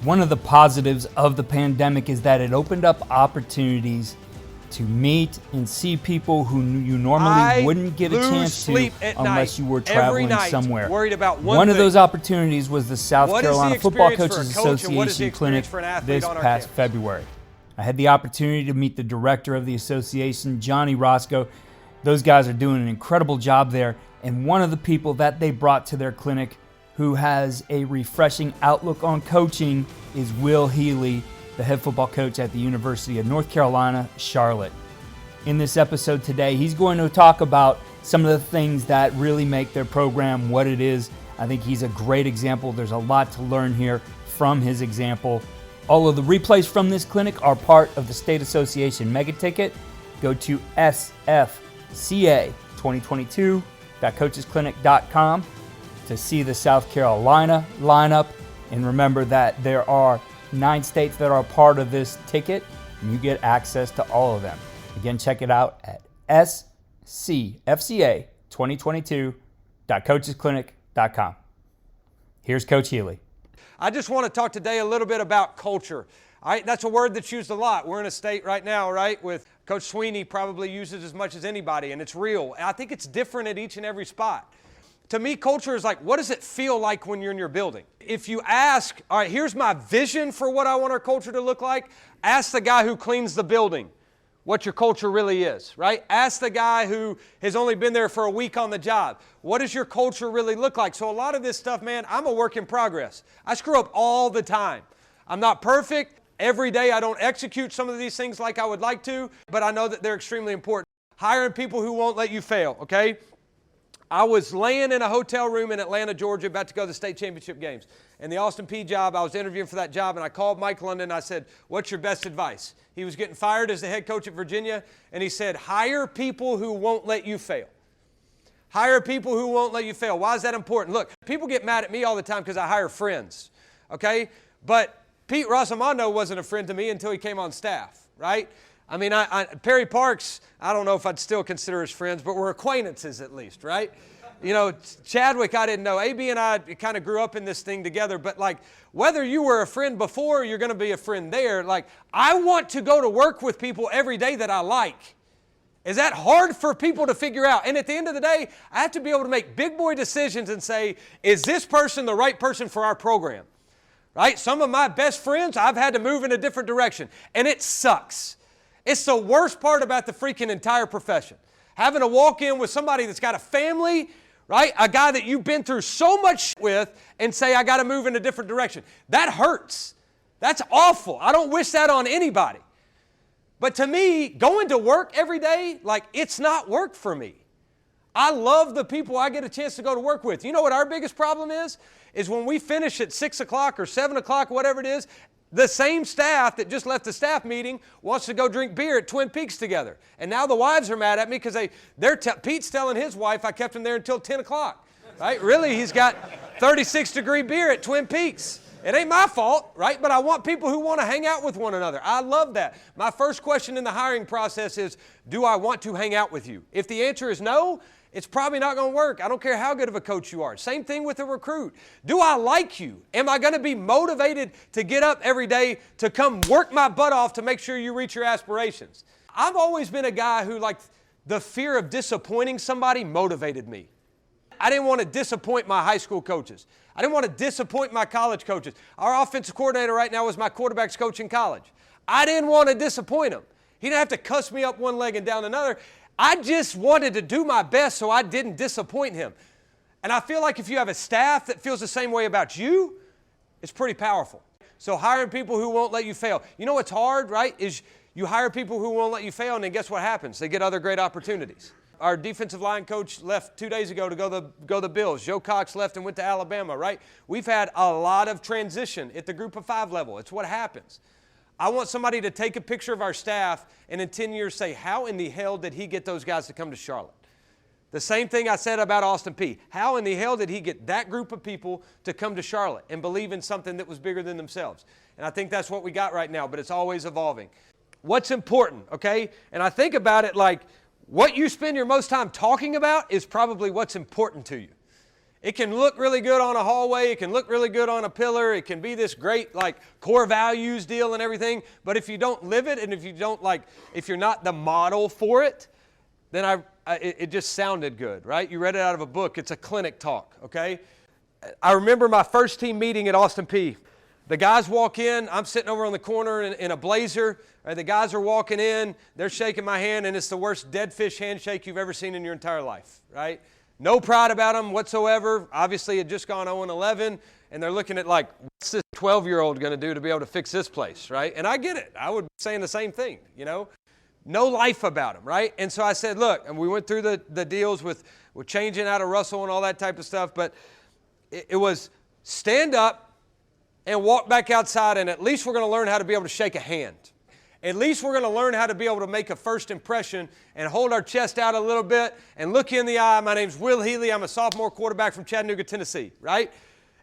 One of the positives of the pandemic is that it opened up opportunities to meet and see people who you normally wouldn't get a chance to unless you were traveling somewhere. Worried about one of those opportunities was the South Carolina Football Coaches Association Clinic this past February. I had the opportunity to meet the director of the association, Johnny Roscoe. Those guys are doing an incredible job there, and one of the people that they brought to their clinic who has a refreshing outlook on coaching is Will Healy, the head football coach at the University of North Carolina, Charlotte. In this episode today, he's going to talk about some of the things that really make their program what it is. I think he's a great example. There's a lot to learn here from his example. All of the replays from this clinic are part of the State Association Mega Ticket. Go to sfca2022.coachesclinic.com to see the South Carolina lineup. And remember that there are 9 states that are a part of this ticket, and you get access to all of them. Again, check it out at sfca2022.coachesclinic.com. Here's Coach Healy. I just want to talk today a little bit about culture. All right, that's a word that's used a lot. We're in a state right now, right, with Coach Sweeney probably uses as much as anybody, and it's real. I think it's different at each and every spot. To me, culture is like, what does it feel like when you're in your building? If you ask, all right, here's my vision for what I want our culture to look like, ask the guy who cleans the building what your culture really is, right? Ask the guy who has only been there for a week on the job. What does your culture really look like? So a lot of this stuff, man, I'm a work in progress. I screw up all the time. I'm not perfect. Every day I don't execute some of these things like I would like to, but I know that they're extremely important. Hiring people who won't let you fail, okay? I was laying in a hotel room in Atlanta, Georgia, about to go to the state championship games. And the Austin Peay job, I was interviewing for that job, and I called Mike London, and I said, what's your best advice? He was getting fired as the head coach at Virginia, and he said, hire people who won't let you fail. Hire people who won't let you fail. Why is that important? Look, people get mad at me all the time because I hire friends, okay? But Pete Rosamondo wasn't a friend to me until he came on staff, right? I mean, Perry Parks, I don't know if I'd still consider us friends, but we're acquaintances at least, right? You know, Chadwick, I didn't know. AB and I kind of grew up in this thing together, but like whether you were a friend before or you're going to be a friend there, like I want to go to work with people every day that I like. Is that hard for people to figure out? And at the end of the day, I have to be able to make big boy decisions and say, is this person the right person for our program? Right? Some of my best friends, I've had to move in a different direction, and it sucks. It's the worst part about the freaking entire profession. Having to walk in with somebody that's got a family, right? A guy that you've been through so much with and say, I got to move in a different direction. That hurts. That's awful. I don't wish that on anybody. But to me, going to work every day, like it's not work for me. I love the people I get a chance to go to work with. You know what our biggest problem is? Is when we finish at 6 o'clock or 7 o'clock, whatever it is, the same staff that just left the staff meeting wants to go drink beer at Twin Peaks together. And now the wives are mad at me because Pete's telling his wife I kept him there until 10 o'clock. Right? Really, he's got 36-degree beer at Twin Peaks. It ain't my fault, right? But I want people who want to hang out with one another. I love that. My first question in the hiring process is, do I want to hang out with you? If the answer is no, it's probably not going to work. I don't care how good of a coach you are. Same thing with a recruit. Do I like you? Am I going to be motivated to get up every day to come work my butt off to make sure you reach your aspirations? I've always been a guy who, like, the fear of disappointing somebody motivated me. I didn't want to disappoint my high school coaches. I didn't want to disappoint my college coaches. Our offensive coordinator right now is my quarterback's coach in college. I didn't want to disappoint him. He didn't have to cuss me up one leg and down another. I just wanted to do my best so I didn't disappoint him. And I feel like if you have a staff that feels the same way about you, it's pretty powerful. So hiring people who won't let you fail. You know what's hard, right, is you hire people who won't let you fail, and then guess what happens? They get other great opportunities. Our defensive line coach left 2 days ago to go the Bills. Joe Cox left and went to Alabama, right? We've had a lot of transition at the group of 5 level. It's what happens. I want somebody to take a picture of our staff and in 10 years say, how in the hell did he get those guys to come to Charlotte? The same thing I said about Austin Peay. How in the hell did he get that group of people to come to Charlotte and believe in something that was bigger than themselves? And I think that's what we got right now, but it's always evolving. What's important, okay? And I think about it like what you spend your most time talking about is probably what's important to you. It can look really good on a hallway. It can look really good on a pillar. It can be this great like core values deal and everything. But if you don't live it, and if you don't if you're not the model for it, then it just sounded good, right? You read it out of a book. It's a clinic talk, okay? I remember my first team meeting at Austin Peay. The guys walk in. I'm sitting over on the corner in a blazer. Right? The guys are walking in. They're shaking my hand, and it's the worst dead fish handshake you've ever seen in your entire life, right? No pride about them whatsoever. Obviously, had just gone 0-11, and they're looking at like, what's this 12-year-old going to do to be able to fix this place, right? And I get it. I would be saying the same thing, you know? No life about them, right? And so I said, look, and we went through the deals with changing out of Russell and all that type of stuff, but it was stand up and walk back outside, and at least we're going to learn how to be able to shake a hand. At least we're going to learn how to be able to make a first impression and hold our chest out a little bit and look you in the eye. My name's Healy. I'm a sophomore quarterback from Chattanooga, Tennessee, right?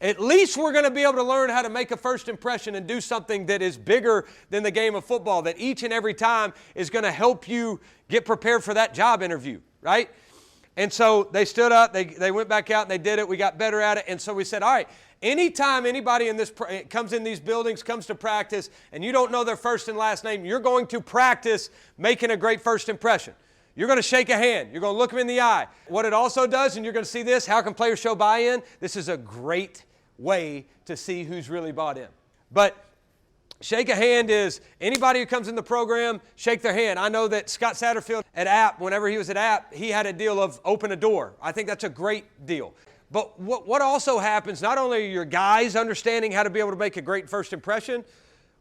At least we're going to be able to learn how to make a first impression and do something that is bigger than the game of football, that each and every time is going to help you get prepared for that job interview, right? And so they stood up, they went back out and they did it. We got better at it. And so we said, all right, anytime anybody in this comes in these buildings, comes to practice, and you don't know their first and last name, you're going to practice making a great first impression. You're going to shake a hand. You're going to look them in the eye. What it also does, and you're going to see this, how can players show buy-in? This is a great way to see who's really bought in. But shake a hand is anybody who comes in the program, shake their hand. I know that Scott Satterfield at App, whenever he was at App, he had a deal of open a door. I think that's a great deal. But what also happens, not only are your guys understanding how to be able to make a great first impression,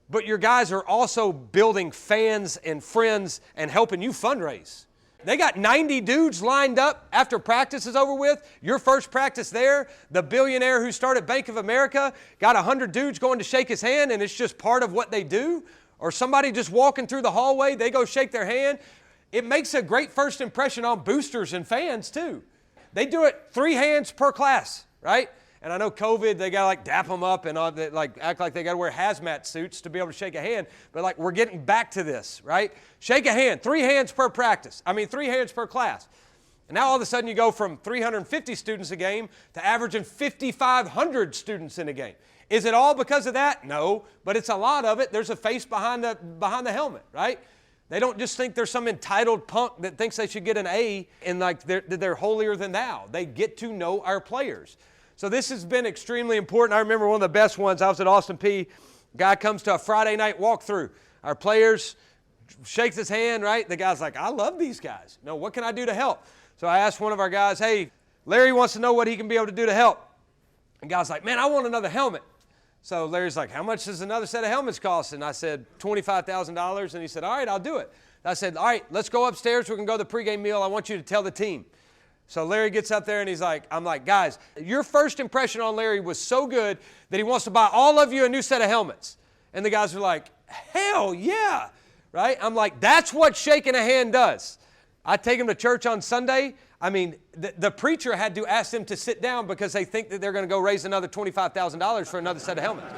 but your guys are also building fans and friends and helping you fundraise. They got 90 dudes lined up after practice is over with. Your first practice there, the billionaire who started Bank of America got 100 dudes going to shake his hand, and it's just part of what they do. Or somebody just walking through the hallway, they go shake their hand. It makes a great first impression on boosters and fans too. They do it 3 hands per class, right? And I know COVID, they got to like dap them up and like act like they got to wear hazmat suits to be able to shake a hand. But like we're getting back to this, right? Shake a hand, 3 hands per practice. 3 hands per class. And now all of a sudden you go from 350 students a game to averaging 5,500 students in a game. Is it all because of that? No, but it's a lot of it. There's a face behind the helmet, right? They don't just think there's some entitled punk that thinks they should get an A and like they're holier than thou. They get to know our players. So this has been extremely important. I remember one of the best ones. I was at Austin Peay. Guy comes to a Friday night walkthrough. Our players shakes his hand, right? The guy's like, I love these guys. No, what can I do to help? So I asked one of our guys, hey, Larry wants to know what he can be able to do to help. And the guy's like, man, I want another helmet. So Larry's like, how much does another set of helmets cost? And I said, $25,000. And he said, all right, I'll do it. I said, all right, let's go upstairs. We're going to go to the pregame meal. I want you to tell the team. So Larry gets up there and I'm like, guys, your first impression on Larry was so good that he wants to buy all of you a new set of helmets. And the guys are like, hell yeah, right? I'm like, that's what shaking a hand does. I take them to church on Sunday. The preacher had to ask them to sit down because they think that they're going to go raise another $25,000 for another set of helmets,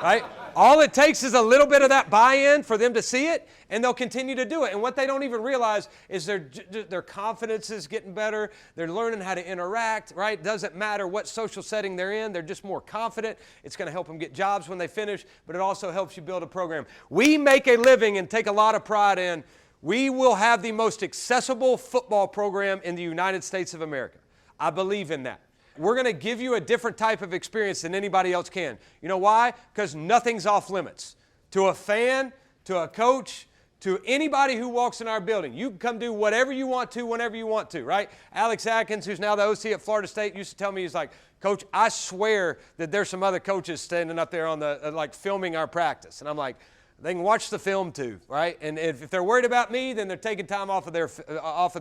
right? All it takes is a little bit of that buy-in for them to see it, and they'll continue to do it. And what they don't even realize is their confidence is getting better. They're learning how to interact, right? Doesn't matter what social setting they're in. They're just more confident. It's going to help them get jobs when they finish, but it also helps you build a program. We make a living and take a lot of pride in we will have the most accessible football program in the United States of America. I believe in that. We're going to give you a different type of experience than anybody else can. You know why? Because nothing's off limits. To a fan, to a coach, to anybody who walks in our building. You can come do whatever you want to, whenever you want to, right? Alex Atkins, who's now the OC at Florida State, used to tell me, he's like, Coach, I swear that there's some other coaches standing up there on the filming our practice. And I'm like, they can watch the film too, right? And if they're worried about me, then they're taking time off of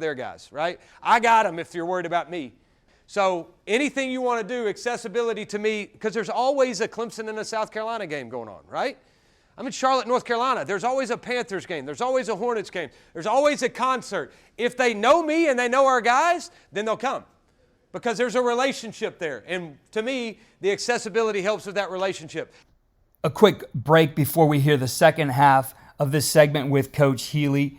their guys, right? I got them if you're worried about me. So anything you want to do, accessibility to me, because there's always a Clemson and a South Carolina game going on, right? I'm in Charlotte, North Carolina. There's always a Panthers game. There's always a Hornets game. There's always a concert. If they know me and they know our guys, then they'll come because there's a relationship there. And to me, the accessibility helps with that relationship. A quick break before we hear the second half of this segment with Coach Healy.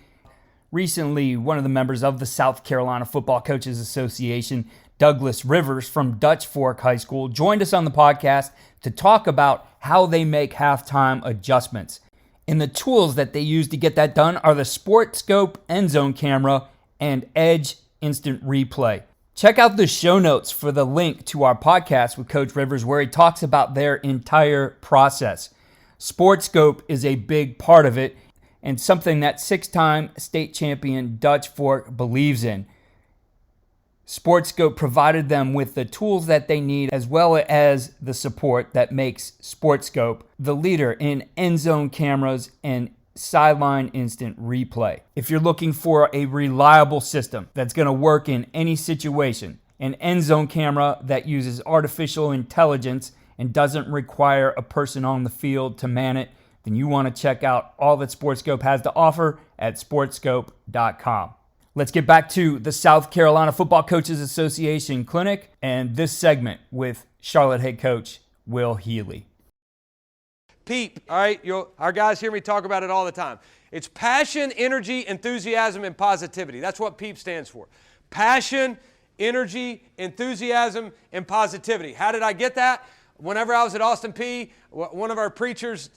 Recently, one of the members of the South Carolina Football Coaches Association Douglas Rivers from Dutch Fork High School joined us on the podcast to talk about how they make halftime adjustments. And the tools that they use to get that done are the SportScope End Zone Camera and Edge Instant Replay. Check out the show notes for the link to our podcast with Coach Rivers where he talks about their entire process. SportScope is a big part of it and something that six-time state champion Dutch Fork believes in. SportScope provided them with the tools that they need as well as the support that makes SportScope the leader in end zone cameras and sideline instant replay. If you're looking for a reliable system that's going to work in any situation, an end zone camera that uses artificial intelligence and doesn't require a person on the field to man it, then you want to check out all that SportScope has to offer at sportscope.com. Let's get back to the South Carolina Football Coaches Association Clinic and this segment with Charlotte head coach Will Healy. PEEP, all right? Our guys hear me talk about it all the time. It's passion, energy, enthusiasm, and positivity. That's what PEEP stands for. Passion, energy, enthusiasm, and positivity. How did I get that? Whenever I was at Austin Peay, one of our preachers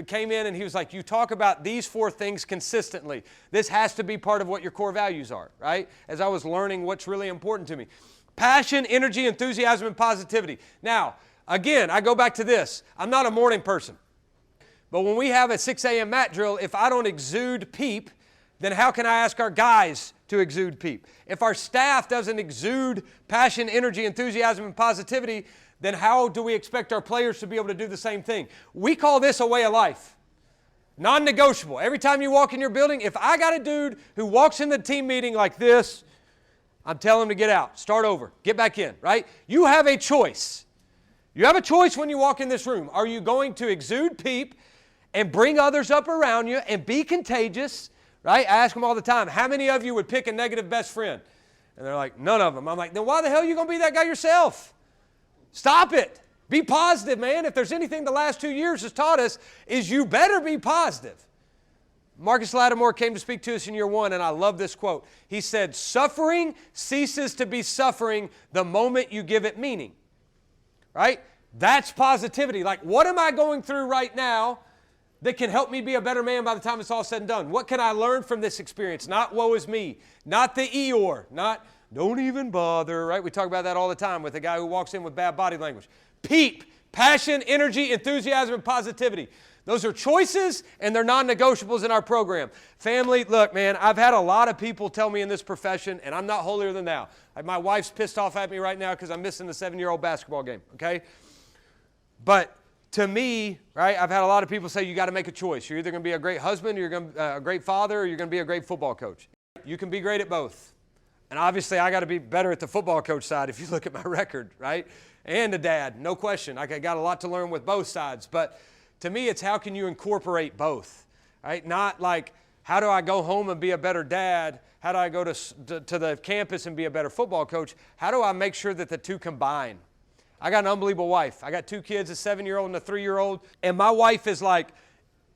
came in and he was like, you talk about these four things consistently. This has to be part of what your core values are, right? As I was learning what's really important to me. Passion, energy, enthusiasm, and positivity. Now, again, I go back to this. I'm not a morning person. But when we have a 6 a.m. mat drill, if I don't exude PEEP, then how can I ask our guys to exude PEEP? If our staff doesn't exude passion, energy, enthusiasm, and positivity, then how do we expect our players to be able to do the same thing? We call this a way of life. Non-negotiable. Every time you walk in your building, if I got a dude who walks in the team meeting like this, I'm telling him to get out, start over, get back in, right? You have a choice. You have a choice when you walk in this room. Are you going to exude PEEP and bring others up around you and be contagious, right? I ask them all the time, how many of you would pick a negative best friend? And they're like, none of them. I'm like, then why the hell are you going to be that guy yourself? Stop it. Be positive, man. If there's anything the last 2 years has taught us is you better be positive. Marcus Lattimore came to speak to us in year one, and I love this quote. He said, suffering ceases to be suffering the moment you give it meaning. Right? That's positivity. Like, what am I going through right now that can help me be a better man by the time it's all said and done? What can I learn from this experience? Not woe is me. Not the Eeyore. Not don't even bother, right? We talk about that all the time with a guy who walks in with bad body language. PEEP, passion, energy, enthusiasm, and positivity. Those are choices, and they're non-negotiables in our program. Family, look, man, I've had a lot of people tell me in this profession, and I'm not holier than thou. Like my wife's pissed off at me right now because I'm missing the 7-year-old basketball game, okay? But to me, right, I've had a lot of people say you got to make a choice. You're either going to be a great husband, or you're going to a great father, or you're going to be a great football coach. You can be great at both. And obviously, I got to be better at the football coach side if you look at my record, right? And a dad, no question. I got a lot to learn with both sides. But to me, it's how can you incorporate both, right? Not like, how do I go home and be a better dad? How do I go to the campus and be a better football coach? How do I make sure that the two combine? I got an unbelievable wife. I got 2 kids, a 7-year-old and a 3-year-old. And my wife is like,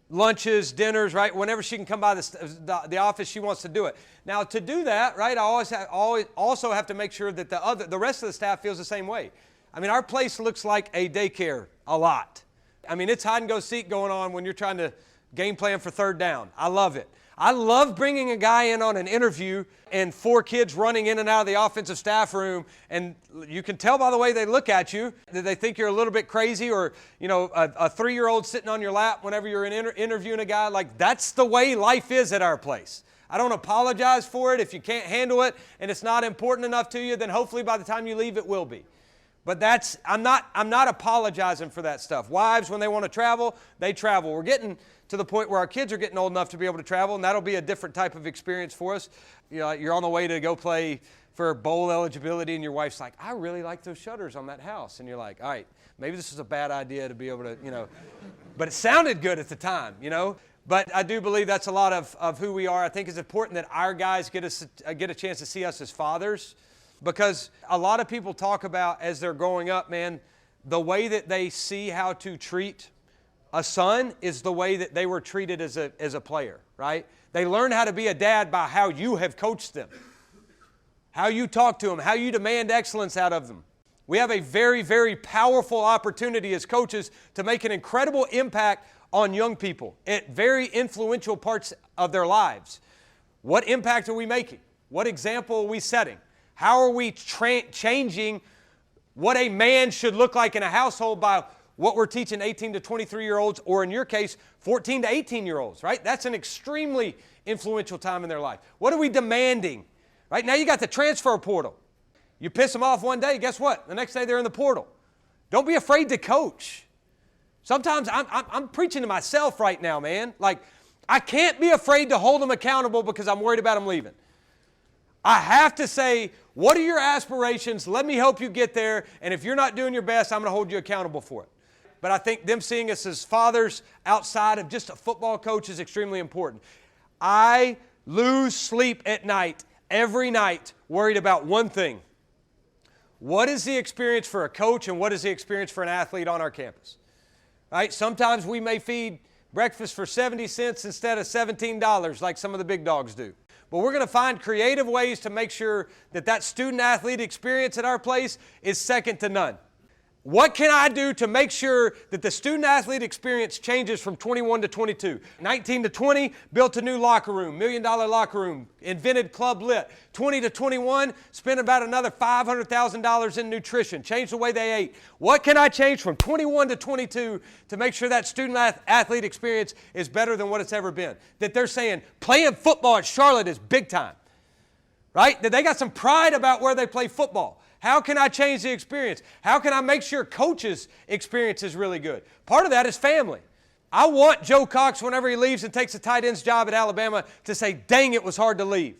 lunches, dinners, right? Whenever she can come by the office, she wants to do it. Now, to do that, right, I also have to make sure that the rest of the staff feels the same way. I mean, our place looks like a daycare a lot. I mean, it's hide-and-go-seek going on when you're trying to game plan for third down. I love it. I love bringing a guy in on an interview and 4 kids running in and out of the offensive staff room, and you can tell by the way they look at you that they think you're a little bit crazy, or, you know, a 3-year-old sitting on your lap whenever you're interviewing a guy. Like, that's the way life is at our place. I don't apologize for it. If you can't handle it and it's not important enough to you, then hopefully by the time you leave it will be. But I'm not apologizing for that stuff. Wives, when they want to travel, they travel. We're getting to the point where our kids are getting old enough to be able to travel, and that'll be a different type of experience for us. You know, you're on the way to go play for bowl eligibility, and your wife's like, I really like those shutters on that house. And you're like, all right, maybe this is a bad idea to be able to, you know. But it sounded good at the time, you know. But I do believe that's a lot of who we are. I think it's important that our guys get a chance to see us as fathers, because a lot of people talk about, as they're growing up, man, the way that they see how to treat a son is the way that they were treated as a player, right? They learn how to be a dad by how you have coached them. how you talk to them, how you demand excellence out of them. We have a very, very powerful opportunity as coaches to make an incredible impact on young people at very influential parts of their lives. What impact are we making? What example are we setting? How are we changing what a man should look like in a household by what we're teaching 18 to 23-year-olds, or in your case, 14 to 18-year-olds, right? That's an extremely influential time in their life. What are we demanding? Right now you got the transfer portal. You piss them off one day, guess what? The next day they're in the portal. Don't be afraid to coach. Sometimes I'm preaching to myself right now, man. Like, I can't be afraid to hold them accountable because I'm worried about them leaving. I have to say, what are your aspirations? Let me help you get there. And if you're not doing your best, I'm going to hold you accountable for it. But I think them seeing us as fathers outside of just a football coach is extremely important. I lose sleep at night, every night, worried about one thing. What is the experience for a coach and what is the experience for an athlete on our campus? Right? Sometimes we may feed breakfast for 70 cents instead of $17 like some of the big dogs do. But we're going to find creative ways to make sure that that student-athlete experience at our place is second to none. What can I do to make sure that the student-athlete experience changes from 21 to 22? 19 to 20, built a new locker room, $1 million locker room, invented Club Lit. 20 to 21, spent about another $500,000 in nutrition, changed the way they ate. What can I change from 21 to 22 to make sure that student-athlete experience is better than what it's ever been? That they're saying, playing football at Charlotte is big time, right? That they got some pride about where they play football. How can I change the experience? How can I make sure coaches' experience is really good? Part of that is family. I want Joe Cox, whenever he leaves and takes a tight end's job at Alabama, to say, dang, it was hard to leave.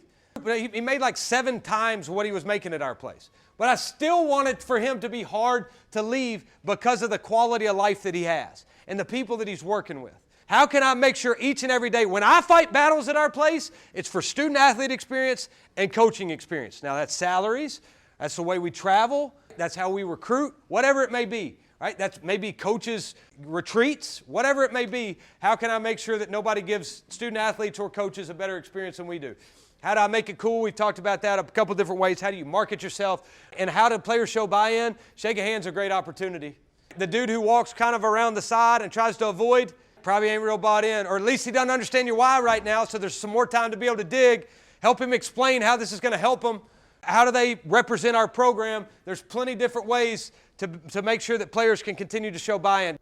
He made like 7 times what he was making at our place. But I still want it for him to be hard to leave because of the quality of life that he has and the people that he's working with. How can I make sure each and every day when I fight battles at our place, it's for student-athlete experience and coaching experience? Now, that's salaries. That's the way we travel. That's how we recruit, whatever it may be, right? That's maybe coaches' retreats, whatever it may be. How can I make sure that nobody gives student-athletes or coaches a better experience than we do? How do I make it cool? We've talked about that a couple different ways. How do you market yourself? And how do players show buy-in? Shake a hand's a great opportunity. The dude who walks kind of around the side and tries to avoid probably ain't real bought in, or at least he doesn't understand your why right now, so there's some more time to be able to dig. Help him explain how this is going to help him. How do they represent our program? There's plenty of different ways to make sure that players can continue to show buy-in.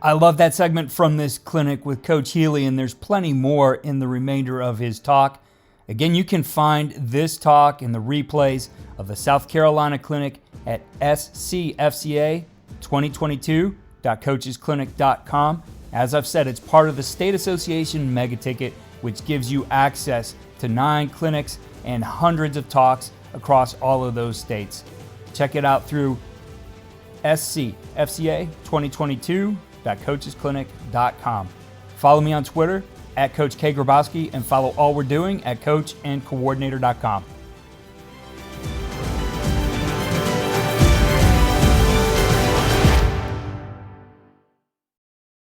I love that segment from this clinic with Coach Healy, and there's plenty more in the remainder of his talk. Again, you can find this talk and the replays of the South Carolina clinic at scfca2022.coachesclinic.com. As I've said, it's part of the State Association Mega Ticket, which gives you access to 9 clinics and hundreds of talks across all of those states. Check it out through scfca2022.coachesclinic.com. Follow me on Twitter at Coach K. Grabowski, and follow All We're Doing at coachandcoordinator.com.